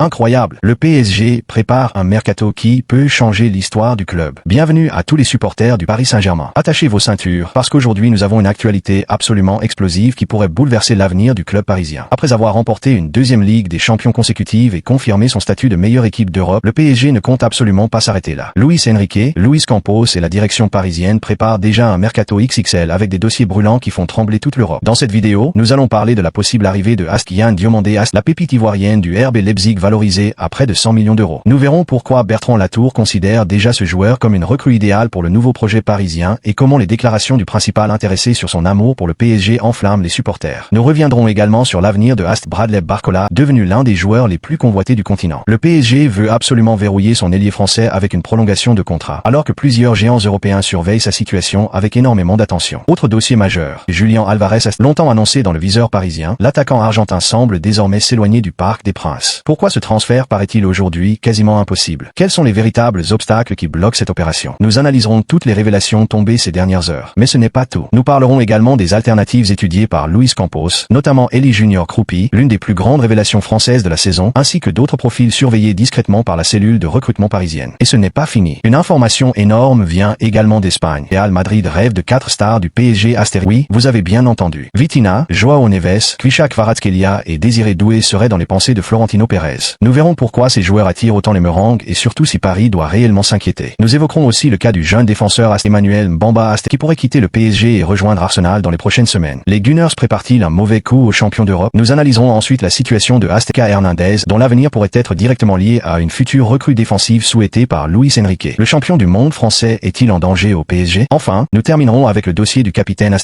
Incroyable, le PSG prépare un mercato qui peut changer l'histoire du club. Bienvenue à tous les supporters du Paris Saint-Germain. Attachez vos ceintures, parce qu'aujourd'hui nous avons une actualité absolument explosive qui pourrait bouleverser l'avenir du club parisien. Après avoir remporté une deuxième Ligue des Champions consécutive et confirmé son statut de meilleure équipe d'Europe, le PSG ne compte absolument pas s'arrêter là. Luis Enrique, Luis Campos et la direction parisienne préparent déjà un mercato XXL avec des dossiers brûlants qui font trembler toute l'Europe. Dans cette vidéo, nous allons parler de la possible arrivée de Kylian Diomandé, la pépite ivoirienne du RB Leipzig valorisée à près de 100 millions d'euros. Nous verrons pourquoi Bertrand Latour considère déjà ce joueur comme une recrue idéale pour le nouveau projet parisien et comment les déclarations du principal intéressé sur son amour pour le PSG enflamment les supporters. Nous reviendrons également sur l'avenir de Bradley Barcola, devenu l'un des joueurs les plus convoités du continent. Le PSG veut absolument verrouiller son ailier français avec une prolongation de contrat, alors que plusieurs géants européens surveillent sa situation avec énormément d'attention. Autre dossier majeur, Julian Alvarez, longtemps annoncé dans le viseur parisien, l'attaquant argentin semble désormais s'éloigner du Parc des Princes. Pourquoi ce transfert paraît-il aujourd'hui quasiment impossible? Quels sont les véritables obstacles qui bloquent cette opération? Nous analyserons toutes les révélations tombées ces dernières heures. Mais ce n'est pas tout. Nous parlerons également des alternatives étudiées par Luis Campos, notamment Elie Junior Kroupi, l'une des plus grandes révélations françaises de la saison, ainsi que d'autres profils surveillés discrètement par la cellule de recrutement parisienne. Et ce n'est pas fini. Une information énorme vient également d'Espagne. Real Madrid rêve de 4 stars du PSG Oui, vous avez bien entendu. Vitinha, Joao Neves, Kvisha Kvaratskhelia et Désiré Doué seraient dans les pensées de Florentino Pérez. Nous verrons pourquoi ces joueurs attirent autant les meringues et surtout si Paris doit réellement s'inquiéter. Nous évoquerons aussi le cas du jeune défenseur Emmanuel Mbamba qui pourrait quitter le PSG et rejoindre Arsenal dans les prochaines semaines. Les Gunners préparent-ils un mauvais coup aux champions d'Europe? Nous analyserons ensuite la situation de Azteca Hernandez, dont l'avenir pourrait être directement lié à une future recrue défensive souhaitée par Luis Enrique. Le champion du monde français est-il en danger au PSG? Enfin, nous terminerons avec le dossier du capitaine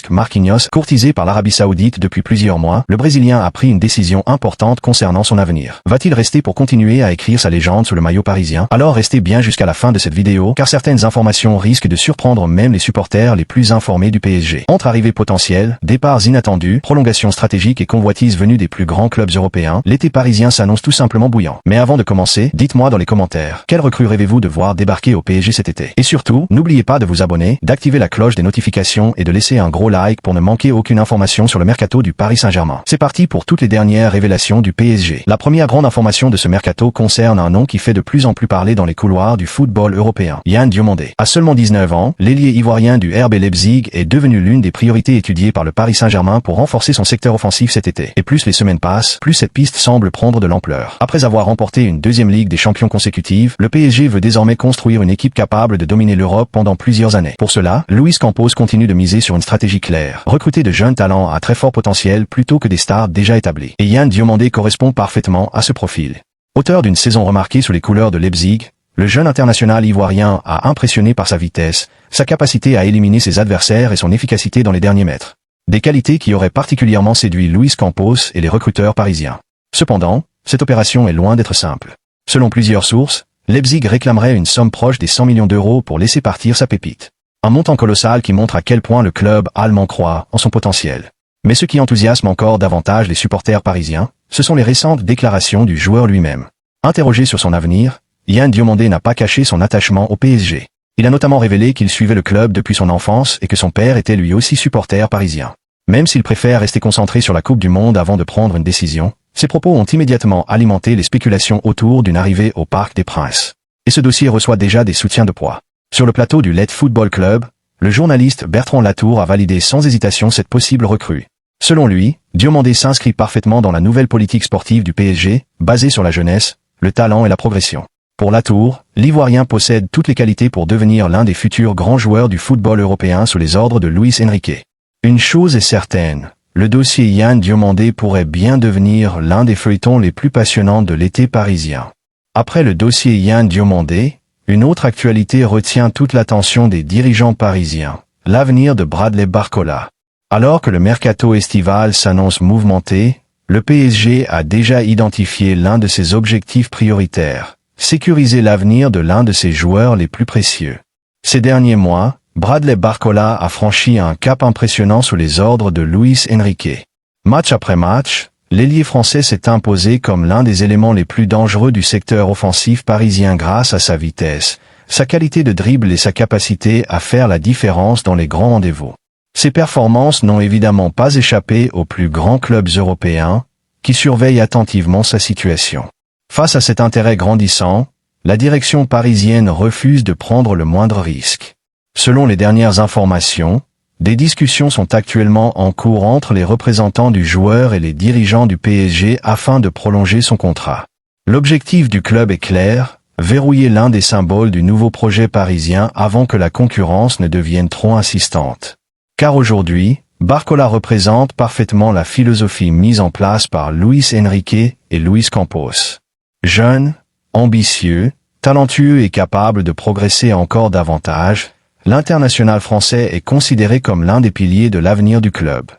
Marquinhos, courtisé par l'Arabie Saoudite depuis plusieurs mois. Le Brésilien a pris une décision importante concernant son avenir. Va-t-il rester pour continuer à écrire sa légende sous le maillot parisien? Alors restez bien jusqu'à la fin de cette vidéo, car certaines informations risquent de surprendre même les supporters les plus informés du PSG. Entre arrivées potentielles, départs inattendus, prolongations stratégiques et convoitises venues des plus grands clubs européens, l'été parisien s'annonce tout simplement bouillant. Mais avant de commencer, dites-moi dans les commentaires, quelle recrue rêvez-vous de voir débarquer au PSG cet été? Et surtout, n'oubliez pas de vous abonner, d'activer la cloche des notifications et de laisser un gros like pour ne manquer aucune information sur le mercato du Paris Saint-Germain. C'est parti pour toutes les dernières révélations du PSG. La première grande information de ce mercato concerne un nom qui fait de plus en plus parler dans les couloirs du football européen. Kylian Diomandé. À seulement 19 ans, l'ailier ivoirien du RB Leipzig est devenu l'une des priorités étudiées par le Paris Saint-Germain pour renforcer son secteur offensif cet été. Et plus les semaines passent, plus cette piste semble prendre de l'ampleur. Après avoir remporté une deuxième Ligue des Champions consécutive, le PSG veut désormais construire une équipe capable de dominer l'Europe pendant plusieurs années. Pour cela, Luis Campos continue de miser sur une stratégie claire. Recruter de jeunes talents à très fort potentiel plutôt que des stars déjà établies. Et Kylian Diomandé correspond parfaitement à ce profil. Auteur d'une saison remarquée sous les couleurs de Leipzig, le jeune international ivoirien a impressionné par sa vitesse, sa capacité à éliminer ses adversaires et son efficacité dans les derniers mètres. Des qualités qui auraient particulièrement séduit Luis Campos et les recruteurs parisiens. Cependant, cette opération est loin d'être simple. Selon plusieurs sources, Leipzig réclamerait une somme proche des 100 millions d'euros pour laisser partir sa pépite. Un montant colossal qui montre à quel point le club allemand croit en son potentiel. Mais ce qui enthousiasme encore davantage les supporters parisiens, ce sont les récentes déclarations du joueur lui-même. Interrogé sur son avenir, Kylian Diomandé n'a pas caché son attachement au PSG. Il a notamment révélé qu'il suivait le club depuis son enfance et que son père était lui aussi supporter parisien. Même s'il préfère rester concentré sur la Coupe du Monde avant de prendre une décision, ses propos ont immédiatement alimenté les spéculations autour d'une arrivée au Parc des Princes. Et ce dossier reçoit déjà des soutiens de poids. Sur le plateau du Let Football Club, le journaliste Bertrand Latour a validé sans hésitation cette possible recrue. Selon lui, Diomandé s'inscrit parfaitement dans la nouvelle politique sportive du PSG, basée sur la jeunesse, le talent et la progression. Pour Latour, l'Ivoirien possède toutes les qualités pour devenir l'un des futurs grands joueurs du football européen sous les ordres de Luis Enrique. Une chose est certaine, le dossier Kylian Diomandé pourrait bien devenir l'un des feuilletons les plus passionnants de l'été parisien. Après le dossier Kylian Diomandé, une autre actualité retient toute l'attention des dirigeants parisiens, l'avenir de Bradley Barcola. Alors que le mercato estival s'annonce mouvementé, le PSG a déjà identifié l'un de ses objectifs prioritaires, sécuriser l'avenir de l'un de ses joueurs les plus précieux. Ces derniers mois, Bradley Barcola a franchi un cap impressionnant sous les ordres de Luis Enrique. Match après match, l'ailier français s'est imposé comme l'un des éléments les plus dangereux du secteur offensif parisien grâce à sa vitesse, sa qualité de dribble et sa capacité à faire la différence dans les grands rendez-vous. Ses performances n'ont évidemment pas échappé aux plus grands clubs européens, qui surveille attentivement sa situation. Face à cet intérêt grandissant, la direction parisienne refuse de prendre le moindre risque. Selon les dernières informations, des discussions sont actuellement en cours entre les représentants du joueur et les dirigeants du PSG afin de prolonger son contrat. L'objectif du club est clair, verrouiller l'un des symboles du nouveau projet parisien avant que la concurrence ne devienne trop insistante. Car aujourd'hui, Barcola représente parfaitement la philosophie mise en place par Luis Enrique et Luis Campos. Jeune, ambitieux, talentueux et capable de progresser encore davantage, l'international français est considéré comme l'un des piliers de l'avenir du club.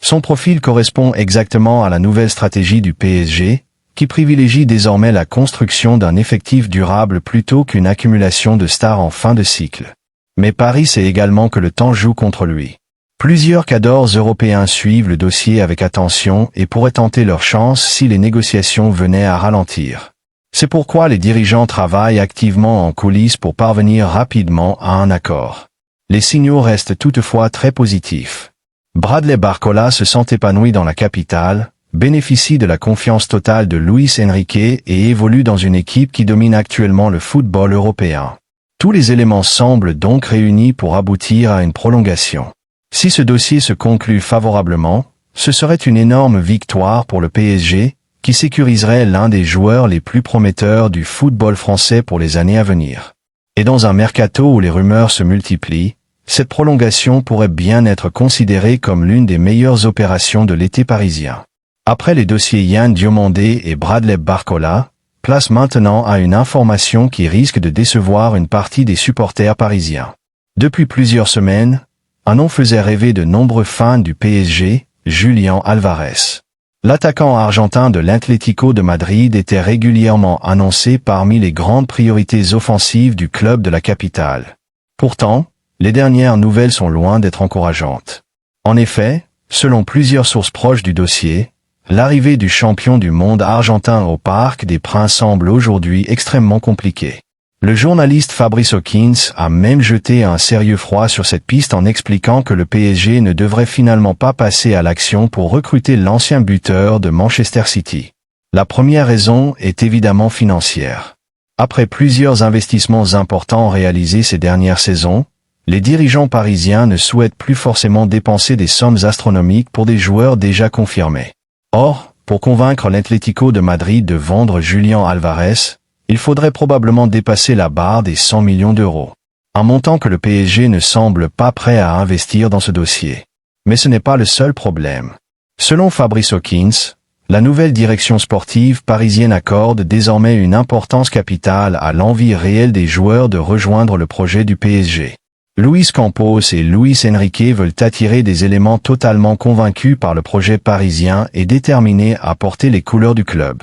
Son profil correspond exactement à la nouvelle stratégie du PSG, qui privilégie désormais la construction d'un effectif durable plutôt qu'une accumulation de stars en fin de cycle. Mais Paris sait également que le temps joue contre lui. Plusieurs cadors européens suivent le dossier avec attention et pourraient tenter leur chance si les négociations venaient à ralentir. C'est pourquoi les dirigeants travaillent activement en coulisses pour parvenir rapidement à un accord. Les signaux restent toutefois très positifs. Bradley Barcola se sent épanoui dans la capitale, bénéficie de la confiance totale de Luis Enrique et évolue dans une équipe qui domine actuellement le football européen. Tous les éléments semblent donc réunis pour aboutir à une prolongation. Si ce dossier se conclut favorablement, ce serait une énorme victoire pour le PSG, qui sécuriserait l'un des joueurs les plus prometteurs du football français pour les années à venir. Et dans un mercato où les rumeurs se multiplient, cette prolongation pourrait bien être considérée comme l'une des meilleures opérations de l'été parisien. Après les dossiers Yann Diomandé et Bradley Barcola, place maintenant à une information qui risque de décevoir une partie des supporters parisiens. Depuis plusieurs semaines, un nom faisait rêver de nombreux fans du PSG, Julián Álvarez. L'attaquant argentin de l'Atlético de Madrid était régulièrement annoncé parmi les grandes priorités offensives du club de la capitale. Pourtant, les dernières nouvelles sont loin d'être encourageantes. En effet, selon plusieurs sources proches du dossier, l'arrivée du champion du monde argentin au Parc des Princes semble aujourd'hui extrêmement compliquée. Le journaliste Fabrice Hawkins a même jeté un sérieux froid sur cette piste en expliquant que le PSG ne devrait finalement pas passer à l'action pour recruter l'ancien buteur de Manchester City. La première raison est évidemment financière. Après plusieurs investissements importants réalisés ces dernières saisons, les dirigeants parisiens ne souhaitent plus forcément dépenser des sommes astronomiques pour des joueurs déjà confirmés. Or, pour convaincre l'Atlético de Madrid de vendre Julián Álvarez, il faudrait probablement dépasser la barre des 100 millions d'euros. Un montant que le PSG ne semble pas prêt à investir dans ce dossier. Mais ce n'est pas le seul problème. Selon Fabrice Hawkins, la nouvelle direction sportive parisienne accorde désormais une importance capitale à l'envie réelle des joueurs de rejoindre le projet du PSG. Luis Campos et Luis Enrique veulent attirer des éléments totalement convaincus par le projet parisien et déterminés à porter les couleurs du club.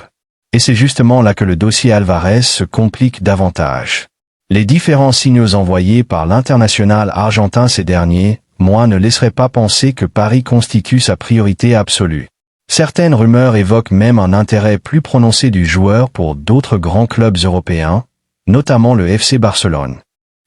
Et c'est justement là que le dossier Álvarez se complique davantage. Les différents signaux envoyés par l'international argentin ces derniers mois ne laisseraient pas penser que Paris constitue sa priorité absolue. Certaines rumeurs évoquent même un intérêt plus prononcé du joueur pour d'autres grands clubs européens, notamment le FC Barcelone.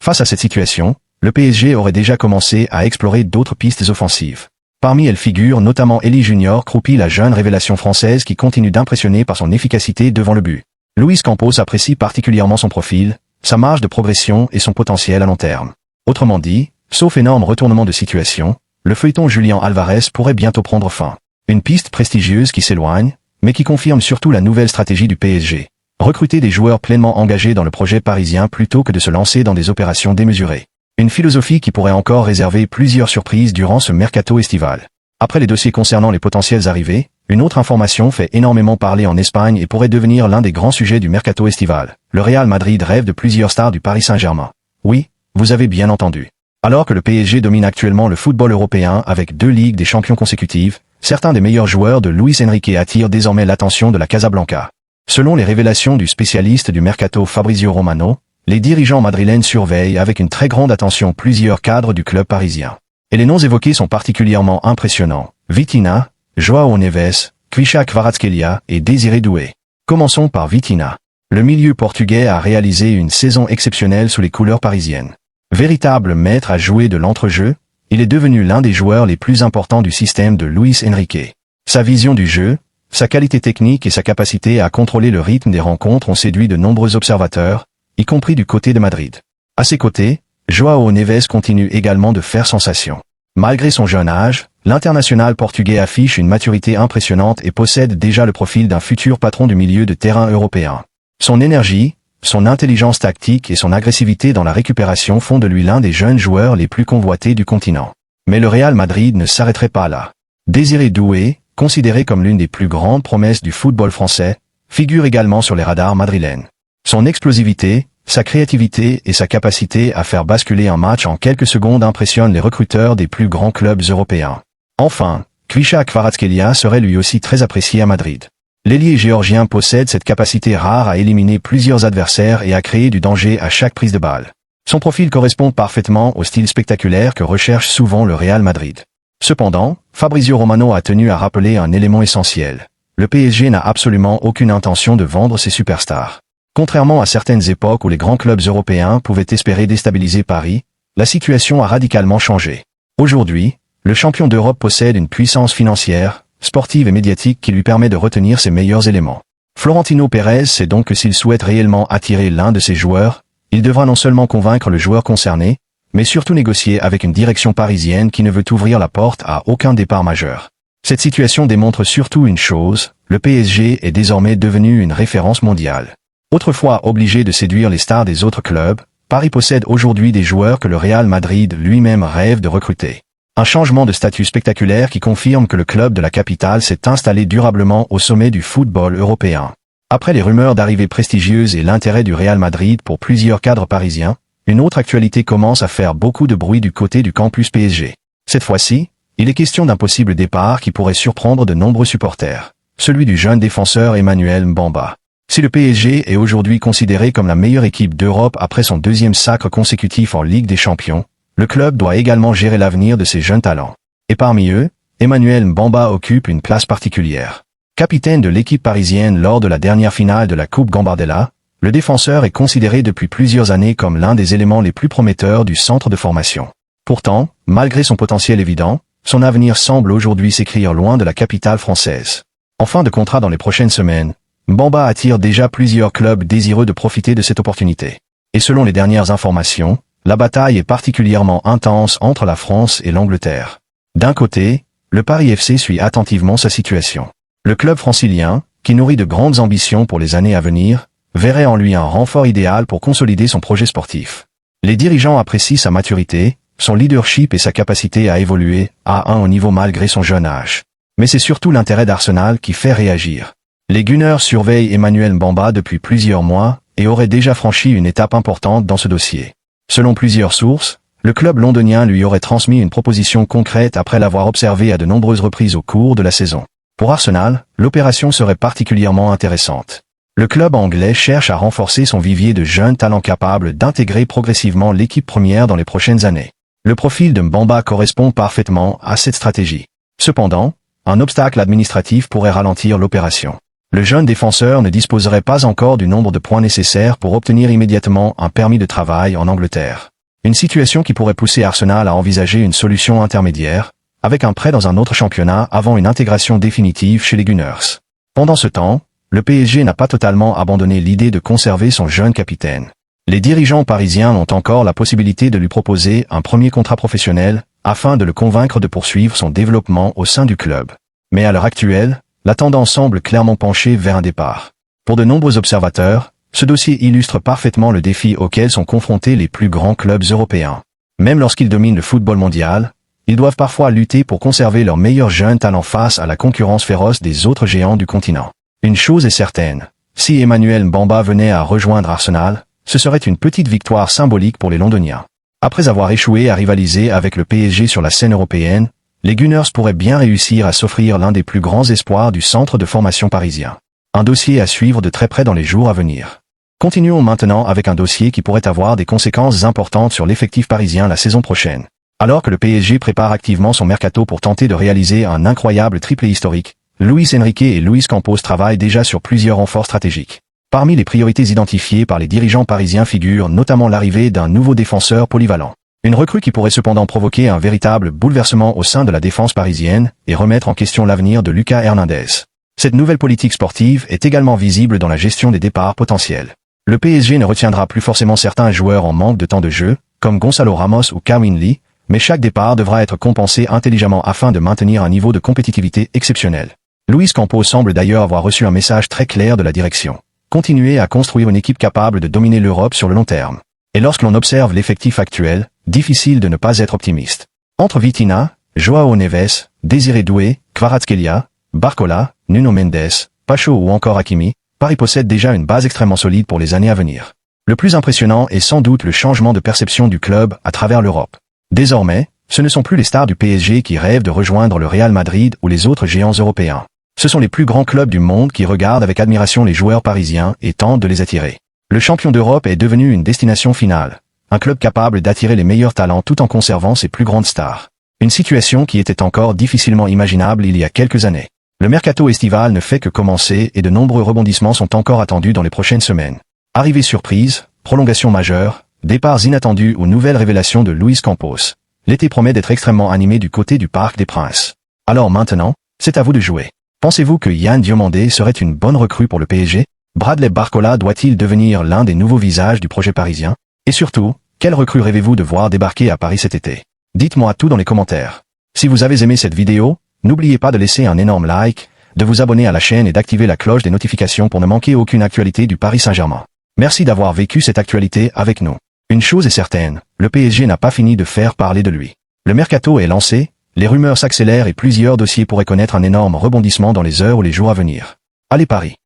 Face à cette situation, le PSG aurait déjà commencé à explorer d'autres pistes offensives. Parmi elles figure notamment Elie Junior Kroupi, la jeune révélation française qui continue d'impressionner par son efficacité devant le but. Luis Campos apprécie particulièrement son profil, sa marge de progression et son potentiel à long terme. Autrement dit, sauf énorme retournement de situation, le feuilleton Julián Álvarez pourrait bientôt prendre fin. Une piste prestigieuse qui s'éloigne, mais qui confirme surtout la nouvelle stratégie du PSG. Recruter des joueurs pleinement engagés dans le projet parisien plutôt que de se lancer dans des opérations démesurées. Une philosophie qui pourrait encore réserver plusieurs surprises durant ce mercato estival. Après les dossiers concernant les potentielles arrivées, une autre information fait énormément parler en Espagne et pourrait devenir l'un des grands sujets du mercato estival. Le Real Madrid rêve de plusieurs stars du Paris Saint-Germain. Oui, vous avez bien entendu. Alors que le PSG domine actuellement le football européen avec 2 Ligues des champions consécutives, certains des meilleurs joueurs de Luis Enrique attirent désormais l'attention de la Casablanca. Selon les révélations du spécialiste du mercato Fabrizio Romano, les dirigeants madrilènes surveillent avec une très grande attention plusieurs cadres du club parisien. Et les noms évoqués sont particulièrement impressionnants. Vitinha, João Neves, Kvisha Kvaratskhelia et Désiré Doué. Commençons par Vitinha. Le milieu portugais a réalisé une saison exceptionnelle sous les couleurs parisiennes. Véritable maître à jouer de l'entrejeu, il est devenu l'un des joueurs les plus importants du système de Luis Enrique. Sa vision du jeu, sa qualité technique et sa capacité à contrôler le rythme des rencontres ont séduit de nombreux observateurs, y compris du côté de Madrid. À ses côtés, João Neves continue également de faire sensation. Malgré son jeune âge, l'international portugais affiche une maturité impressionnante et possède déjà le profil d'un futur patron du milieu de terrain européen. Son énergie, son intelligence tactique et son agressivité dans la récupération font de lui l'un des jeunes joueurs les plus convoités du continent. Mais le Real Madrid ne s'arrêterait pas là. Désiré Doué, considéré comme l'une des plus grandes promesses du football français, figure également sur les radars madrilènes. Son explosivité, sa créativité et sa capacité à faire basculer un match en quelques secondes impressionnent les recruteurs des plus grands clubs européens. Enfin, Kvisha Kvaratskhelia serait lui aussi très apprécié à Madrid. L'ailier géorgien possède cette capacité rare à éliminer plusieurs adversaires et à créer du danger à chaque prise de balle. Son profil correspond parfaitement au style spectaculaire que recherche souvent le Real Madrid. Cependant, Fabrizio Romano a tenu à rappeler un élément essentiel. Le PSG n'a absolument aucune intention de vendre ses superstars. Contrairement à certaines époques où les grands clubs européens pouvaient espérer déstabiliser Paris, la situation a radicalement changé. Aujourd'hui, le champion d'Europe possède une puissance financière, sportive et médiatique qui lui permet de retenir ses meilleurs éléments. Florentino Pérez sait donc que s'il souhaite réellement attirer l'un de ses joueurs, il devra non seulement convaincre le joueur concerné, mais surtout négocier avec une direction parisienne qui ne veut ouvrir la porte à aucun départ majeur. Cette situation démontre surtout une chose, le PSG est désormais devenu une référence mondiale. Autrefois obligé de séduire les stars des autres clubs, Paris possède aujourd'hui des joueurs que le Real Madrid lui-même rêve de recruter. Un changement de statut spectaculaire qui confirme que le club de la capitale s'est installé durablement au sommet du football européen. Après les rumeurs d'arrivées prestigieuses et l'intérêt du Real Madrid pour plusieurs cadres parisiens, une autre actualité commence à faire beaucoup de bruit du côté du campus PSG. Cette fois-ci, il est question d'un possible départ qui pourrait surprendre de nombreux supporters, celui du jeune défenseur Emmanuel Mbamba. Si le PSG est aujourd'hui considéré comme la meilleure équipe d'Europe après son deuxième sacre consécutif en Ligue des Champions, le club doit également gérer l'avenir de ses jeunes talents. Et parmi eux, Emmanuel Mbamba occupe une place particulière. Capitaine de l'équipe parisienne lors de la dernière finale de la Coupe Gambardella, le défenseur est considéré depuis plusieurs années comme l'un des éléments les plus prometteurs du centre de formation. Pourtant, malgré son potentiel évident, son avenir semble aujourd'hui s'écrire loin de la capitale française. En fin de contrat dans les prochaines semaines, Mbamba attire déjà plusieurs clubs désireux de profiter de cette opportunité. Et selon les dernières informations, la bataille est particulièrement intense entre la France et l'Angleterre. D'un côté, le Paris FC suit attentivement sa situation. Le club francilien, qui nourrit de grandes ambitions pour les années à venir, verrait en lui un renfort idéal pour consolider son projet sportif. Les dirigeants apprécient sa maturité, son leadership et sa capacité à évoluer à un haut niveau malgré son jeune âge. Mais c'est surtout l'intérêt d'Arsenal qui fait réagir. Les Gunners surveillent Emmanuel Mbamba depuis plusieurs mois et auraient déjà franchi une étape importante dans ce dossier. Selon plusieurs sources, le club londonien lui aurait transmis une proposition concrète après l'avoir observé à de nombreuses reprises au cours de la saison. Pour Arsenal, l'opération serait particulièrement intéressante. Le club anglais cherche à renforcer son vivier de jeunes talents capables d'intégrer progressivement l'équipe première dans les prochaines années. Le profil de Mbamba correspond parfaitement à cette stratégie. Cependant, un obstacle administratif pourrait ralentir l'opération. Le jeune défenseur ne disposerait pas encore du nombre de points nécessaires pour obtenir immédiatement un permis de travail en Angleterre. Une situation qui pourrait pousser Arsenal à envisager une solution intermédiaire, avec un prêt dans un autre championnat avant une intégration définitive chez les Gunners. Pendant ce temps, le PSG n'a pas totalement abandonné l'idée de conserver son jeune capitaine. Les dirigeants parisiens ont encore la possibilité de lui proposer un premier contrat professionnel, afin de le convaincre de poursuivre son développement au sein du club. Mais à l'heure actuelle, la tendance semble clairement pencher vers un départ. Pour de nombreux observateurs, ce dossier illustre parfaitement le défi auquel sont confrontés les plus grands clubs européens. Même lorsqu'ils dominent le football mondial, ils doivent parfois lutter pour conserver leurs meilleurs jeunes talents face à la concurrence féroce des autres géants du continent. Une chose est certaine, si Emmanuel Mbamba venait à rejoindre Arsenal, ce serait une petite victoire symbolique pour les Londoniens. Après avoir échoué à rivaliser avec le PSG sur la scène européenne, les Gunners pourraient bien réussir à s'offrir l'un des plus grands espoirs du centre de formation parisien. Un dossier à suivre de très près dans les jours à venir. Continuons maintenant avec un dossier qui pourrait avoir des conséquences importantes sur l'effectif parisien la saison prochaine. Alors que le PSG prépare activement son mercato pour tenter de réaliser un incroyable triplé historique, Luis Enrique et Luis Campos travaillent déjà sur plusieurs renforts stratégiques. Parmi les priorités identifiées par les dirigeants parisiens figure notamment l'arrivée d'un nouveau défenseur polyvalent. Une recrue qui pourrait cependant provoquer un véritable bouleversement au sein de la défense parisienne et remettre en question l'avenir de Lucas Hernandez. Cette nouvelle politique sportive est également visible dans la gestion des départs potentiels. Le PSG ne retiendra plus forcément certains joueurs en manque de temps de jeu, comme Gonzalo Ramos ou Kawin Lee, mais chaque départ devra être compensé intelligemment afin de maintenir un niveau de compétitivité exceptionnel. Luis Campos semble d'ailleurs avoir reçu un message très clair de la direction. Continuer à construire une équipe capable de dominer l'Europe sur le long terme. Et lorsque l'on observe l'effectif actuel, difficile de ne pas être optimiste. Entre Vitinha, Joao Neves, Désiré Doué, Kvaratskhelia, Barcola, Nuno Mendes, Pacho ou encore Hakimi, Paris possède déjà une base extrêmement solide pour les années à venir. Le plus impressionnant est sans doute le changement de perception du club à travers l'Europe. Désormais, ce ne sont plus les stars du PSG qui rêvent de rejoindre le Real Madrid ou les autres géants européens. Ce sont les plus grands clubs du monde qui regardent avec admiration les joueurs parisiens et tentent de les attirer. Le champion d'Europe est devenu une destination finale. Un club capable d'attirer les meilleurs talents tout en conservant ses plus grandes stars. Une situation qui était encore difficilement imaginable il y a quelques années. Le mercato estival ne fait que commencer et de nombreux rebondissements sont encore attendus dans les prochaines semaines. Arrivées surprises, prolongations majeures, départs inattendus ou nouvelles révélations de Luis Campos. L'été promet d'être extrêmement animé du côté du Parc des Princes. Alors maintenant, c'est à vous de jouer. Pensez-vous que Yann Diomandé serait une bonne recrue pour le PSG? Bradley Barcola doit-il devenir l'un des nouveaux visages du projet parisien? Et surtout, quelle recrue rêvez-vous de voir débarquer à Paris cet été? Dites-moi tout dans les commentaires. Si vous avez aimé cette vidéo, n'oubliez pas de laisser un énorme like, de vous abonner à la chaîne et d'activer la cloche des notifications pour ne manquer aucune actualité du Paris Saint-Germain. Merci d'avoir vécu cette actualité avec nous. Une chose est certaine, le PSG n'a pas fini de faire parler de lui. Le mercato est lancé, les rumeurs s'accélèrent et plusieurs dossiers pourraient connaître un énorme rebondissement dans les heures ou les jours à venir. Allez Paris!